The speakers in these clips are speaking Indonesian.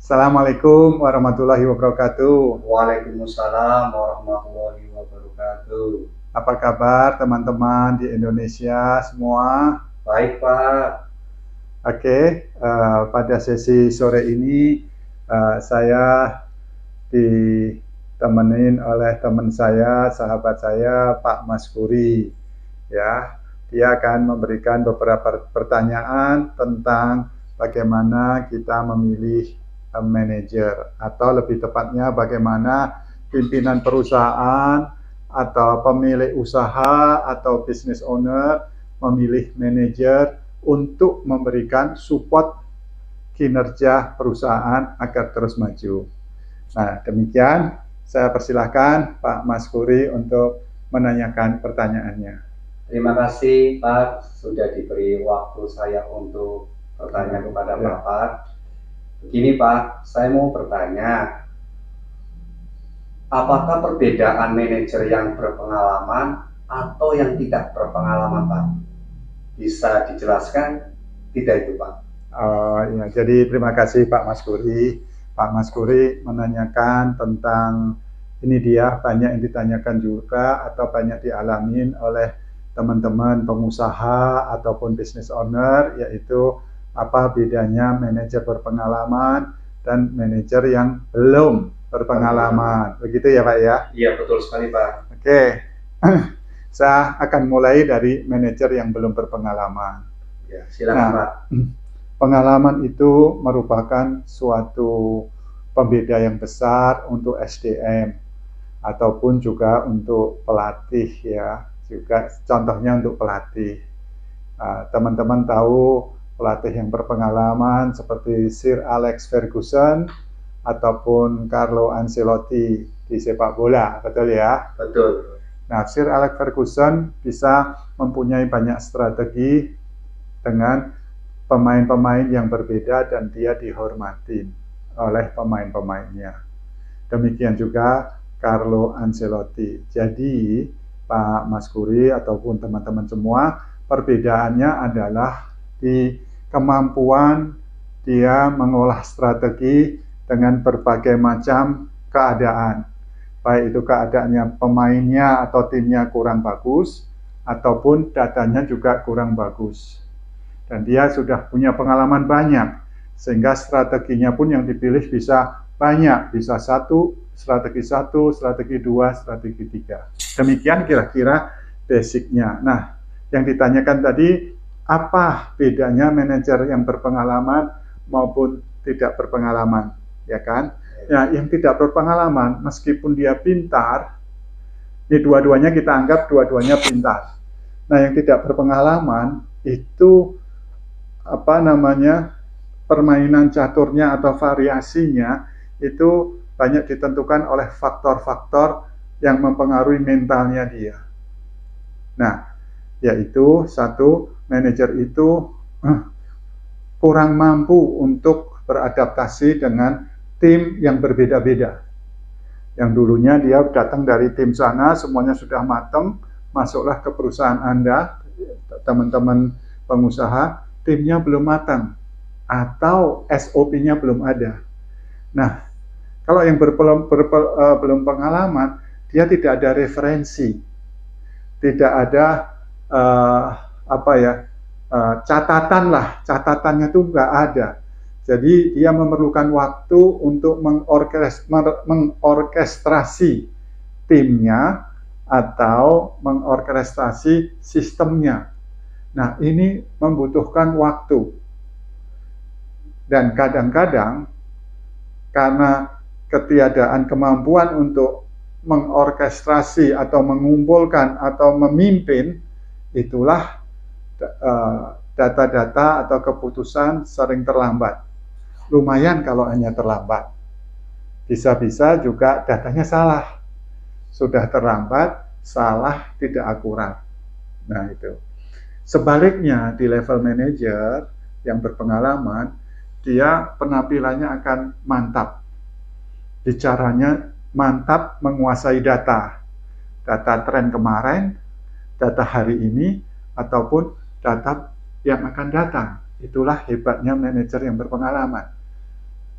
Assalamualaikum warahmatullahi wabarakatuh. Waalaikumsalam warahmatullahi wabarakatuh. Apa kabar teman-teman di Indonesia semua? Baik, Pak. Oke, pada sesi sore ini saya ditemenin oleh teman saya, sahabat saya, Pak Mas Puri. Ya, dia akan memberikan beberapa pertanyaan tentang bagaimana kita memilih manajer, atau lebih tepatnya bagaimana pimpinan perusahaan atau pemilik usaha atau business owner memilih manajer untuk memberikan support kinerja perusahaan agar terus maju. Nah, demikian saya persilahkan Pak Mas Puri untuk menanyakan pertanyaannya. Terima kasih, Pak, sudah diberi waktu saya untuk bertanya kepada Ya. Bapak. Begini, Pak, saya mau bertanya, apakah perbedaan manajer yang berpengalaman atau yang tidak berpengalaman, Pak? Bisa dijelaskan tidak itu, Pak? Ya, jadi terima kasih Pak Mas Puri. Pak Mas Puri menanyakan tentang ini, dia banyak yang ditanyakan juga atau banyak dialamin oleh teman-teman pengusaha ataupun business owner, yaitu apa bedanya manajer berpengalaman dan manajer yang belum berpengalaman. Begitu ya Pak ya? Iya, betul sekali, Pak. Oke, saya akan mulai dari manajer yang belum berpengalaman. Ya, silakan, Pak. Pengalaman itu merupakan suatu pembeda yang besar untuk SDM ataupun juga untuk pelatih ya, juga contohnya untuk pelatih. Teman-teman tahu pelatih yang berpengalaman seperti Sir Alex Ferguson ataupun Carlo Ancelotti di sepak bola, betul ya? Betul. Nah, Sir Alex Ferguson bisa mempunyai banyak strategi dengan pemain-pemain yang berbeda dan dia dihormati oleh pemain-pemainnya. Demikian juga Carlo Ancelotti. Jadi Pak Mas Puri ataupun teman-teman semua, perbedaannya adalah di kemampuan dia mengolah strategi dengan berbagai macam keadaan. Baik itu keadaannya pemainnya atau timnya kurang bagus, ataupun datanya juga kurang bagus. Dan dia sudah punya pengalaman banyak, sehingga strateginya pun yang dipilih bisa banyak, bisa strategi satu, strategi dua, strategi tiga. Demikian kira-kira basicnya. Nah, yang ditanyakan tadi, apa bedanya manajer yang berpengalaman maupun tidak berpengalaman, ya kan? Ya, yang tidak berpengalaman, meskipun dia pintar, ini dua-duanya kita anggap dua-duanya pintar. Nah, yang tidak berpengalaman itu permainan caturnya atau variasinya itu banyak ditentukan oleh faktor-faktor yang mempengaruhi mentalnya dia. Nah, yaitu satu, manajer itu kurang mampu untuk beradaptasi dengan tim yang berbeda-beda. Yang dulunya dia datang dari tim sana, semuanya sudah matang, masuklah ke perusahaan Anda, teman-teman pengusaha, timnya belum matang atau SOP-nya belum ada. Nah, kalau yang belum pengalaman, dia tidak ada referensi, tidak ada catatan lah, catatannya itu nggak ada. Jadi dia memerlukan waktu untuk mengorkestrasi timnya atau mengorkestrasi sistemnya. Nah, ini membutuhkan waktu. Dan kadang-kadang karena ketiadaan kemampuan untuk mengorkestrasi atau mengumpulkan atau memimpin, itulah data-data atau keputusan sering terlambat. Lumayan kalau hanya terlambat. Bisa-bisa juga datanya salah. Sudah terlambat, salah, tidak akurat. Nah, itu. Sebaliknya di level manajer yang berpengalaman, dia penampilannya akan mantap. Bicaranya mantap, menguasai data. Data tren kemarin, data hari ini, ataupun data yang akan datang. Itulah hebatnya manajer yang berpengalaman.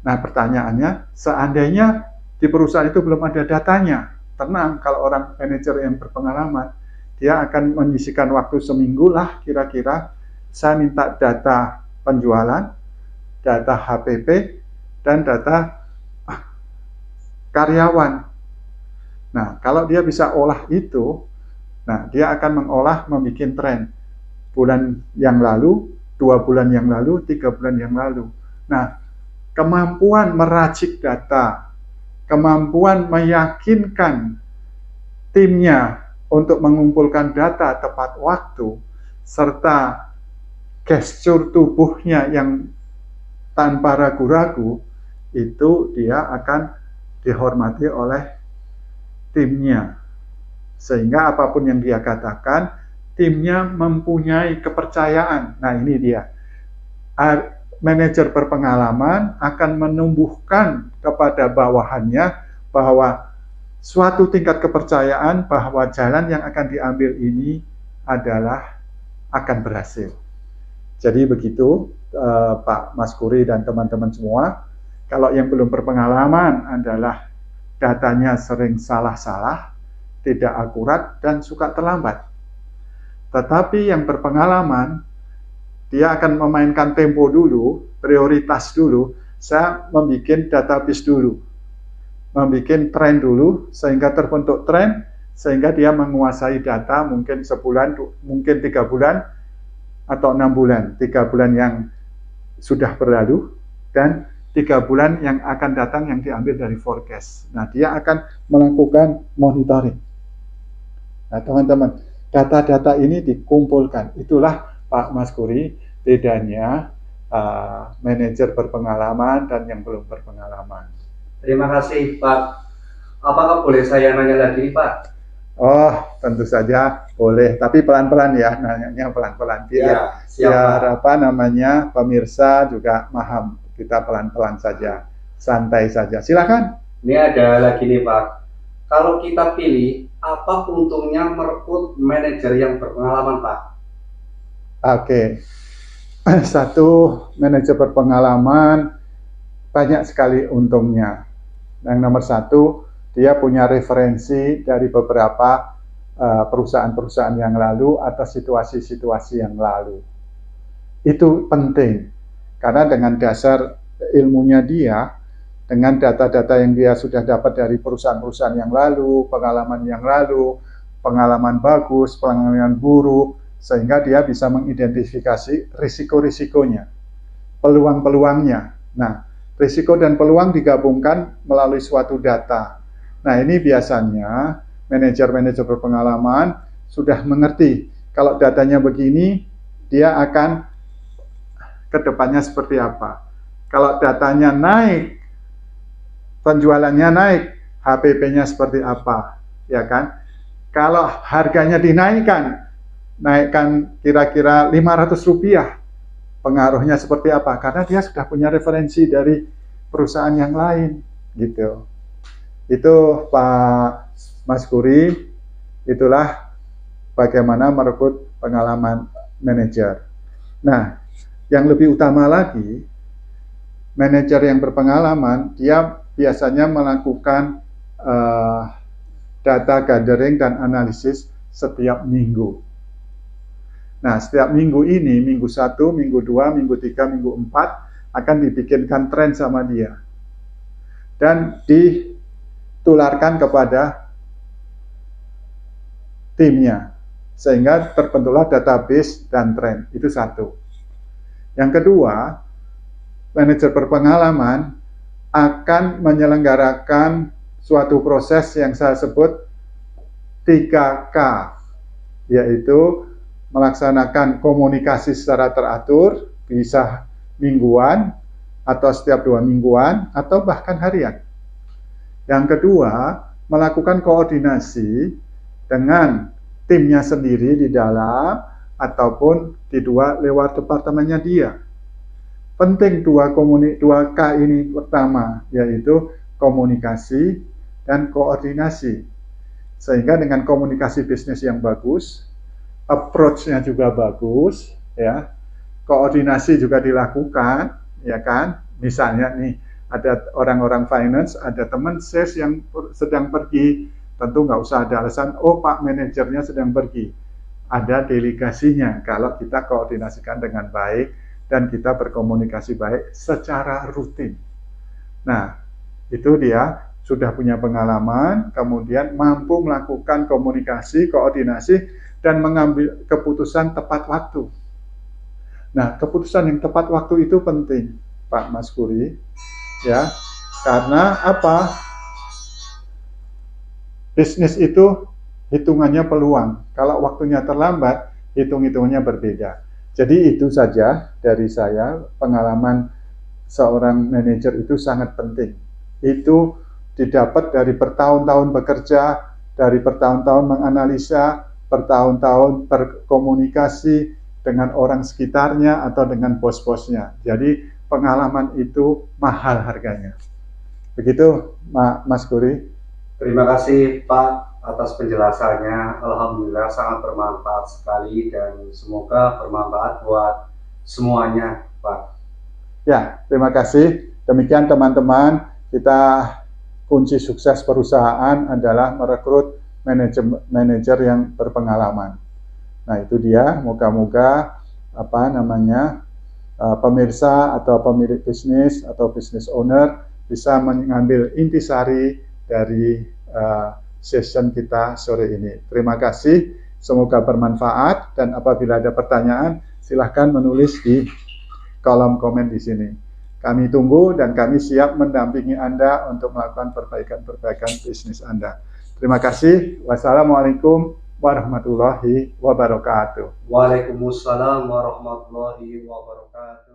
Nah, pertanyaannya, seandainya di perusahaan itu belum ada datanya, tenang, kalau orang manajer yang berpengalaman, dia akan menyisihkan waktu seminggu lah kira-kira, saya minta data penjualan, data HPP, dan data karyawan. Nah, kalau dia bisa olah itu, nah dia akan mengolah, membuat tren bulan yang lalu, 2 bulan yang lalu, 3 bulan yang lalu. Nah, kemampuan meracik data, kemampuan meyakinkan timnya untuk mengumpulkan data tepat waktu, serta gestur tubuhnya yang tanpa ragu-ragu, itu dia akan dihormati oleh timnya. Sehingga apapun yang dia katakan, timnya mempunyai kepercayaan. Nah, ini dia. Manajer berpengalaman akan menumbuhkan kepada bawahannya bahwa suatu tingkat kepercayaan bahwa jalan yang akan diambil ini adalah akan berhasil. Jadi begitu Pak Mas Kuri dan teman-teman semua. Kalau yang belum berpengalaman adalah datanya sering salah-salah, tidak akurat, dan suka terlambat. Tetapi yang berpengalaman, dia akan memainkan tempo dulu, prioritas dulu, saya membuat database dulu, membuat tren dulu, sehingga terbentuk tren, sehingga dia menguasai data mungkin sebulan, mungkin 3 bulan, atau 6 bulan, 3 bulan yang sudah berlalu, dan 3 bulan yang akan datang yang diambil dari forecast. Nah, dia akan melakukan monitoring. Nah, teman-teman, data-data ini dikumpulkan. Itulah Pak Mas Kuri, bedanya manajer berpengalaman dan yang belum berpengalaman. Terima kasih Pak. Apakah boleh saya nanya lagi Pak? Oh, tentu saja boleh, tapi pelan-pelan ya, nanyanya pelan-pelan. Biar apa namanya, pemirsa juga paham. Kita pelan-pelan saja, santai saja. Silakan. Ini ada lagi nih Pak. Kalau kita pilih, apa untungnya merekrut manajer yang berpengalaman Pak? Oke. Satu, manajer berpengalaman banyak sekali untungnya. Yang nomor satu, dia punya referensi dari beberapa perusahaan-perusahaan yang lalu atau situasi-situasi yang lalu. Itu penting. Karena dengan dasar ilmunya dia, dengan data-data yang dia sudah dapat dari perusahaan-perusahaan yang lalu, pengalaman bagus, pengalaman buruk, sehingga dia bisa mengidentifikasi risiko-risikonya, peluang-peluangnya. Nah, risiko dan peluang digabungkan melalui suatu data. Nah, ini biasanya manajer-manajer berpengalaman sudah mengerti, kalau datanya begini, dia akan kedepannya seperti apa. Kalau datanya naik, penjualannya naik, HPP-nya seperti apa, ya kan? Kalau harganya dinaikkan, naikkan kira-kira Rp500, pengaruhnya seperti apa? Karena dia sudah punya referensi dari perusahaan yang lain, gitu. Itu Pak Mas Kuri, itulah bagaimana merekrut pengalaman manajer. Nah, yang lebih utama lagi, manajer yang berpengalaman, dia biasanya melakukan data gathering dan analisis setiap minggu. Nah, setiap minggu ini, minggu 1, minggu 2, minggu 3, minggu 4, akan dibikinkan tren sama dia. Dan ditularkan kepada timnya. Sehingga terbentuklah database dan tren. Itu satu. Yang kedua, manajer berpengalaman akan menyelenggarakan suatu proses yang saya sebut 3K, yaitu melaksanakan komunikasi secara teratur, bisa mingguan, atau setiap 2 mingguan, atau bahkan harian. Yang kedua, melakukan koordinasi dengan timnya sendiri di dalam, ataupun lewat departemennya dia. Penting 2K ini pertama, yaitu komunikasi dan koordinasi. Sehingga dengan komunikasi bisnis yang bagus, approach-nya juga bagus, ya. Koordinasi juga dilakukan, ya kan? Misalnya nih, ada orang-orang finance, ada teman sales yang sedang pergi, tentu nggak usah ada alasan, oh Pak manajernya sedang pergi. Ada delegasinya kalau kita koordinasikan dengan baik dan kita berkomunikasi baik secara rutin. Nah, itu dia sudah punya pengalaman, kemudian mampu melakukan komunikasi, koordinasi, dan mengambil keputusan tepat waktu. Nah, keputusan yang tepat waktu itu penting, Pak Mas Kuri, ya, karena apa? Bisnis itu hitungannya peluang. Kalau waktunya terlambat, hitung-hitungannya berbeda. Jadi itu saja dari saya, pengalaman seorang manajer itu sangat penting. Itu didapat dari bertahun-tahun bekerja, dari bertahun-tahun menganalisa, bertahun-tahun berkomunikasi dengan orang sekitarnya atau dengan bos-bosnya. Jadi pengalaman itu mahal harganya. Begitu, Mas Kuri. Terima kasih Pak atas penjelasannya. Alhamdulillah sangat bermanfaat sekali dan semoga bermanfaat buat semuanya, Pak. Ya, terima kasih. Demikian teman-teman, kita kunci sukses perusahaan adalah merekrut manajer yang berpengalaman. Nah, itu dia. Moga-moga pemirsa atau pemilik bisnis atau business owner bisa mengambil intisari dari session kita sore ini. Terima kasih. Semoga bermanfaat dan apabila ada pertanyaan, silahkan menulis di kolom komen di sini. Kami tunggu dan kami siap mendampingi Anda untuk melakukan perbaikan-perbaikan bisnis Anda. Terima kasih. Wassalamualaikum warahmatullahi wabarakatuh. Waalaikumsalam warahmatullahi wabarakatuh.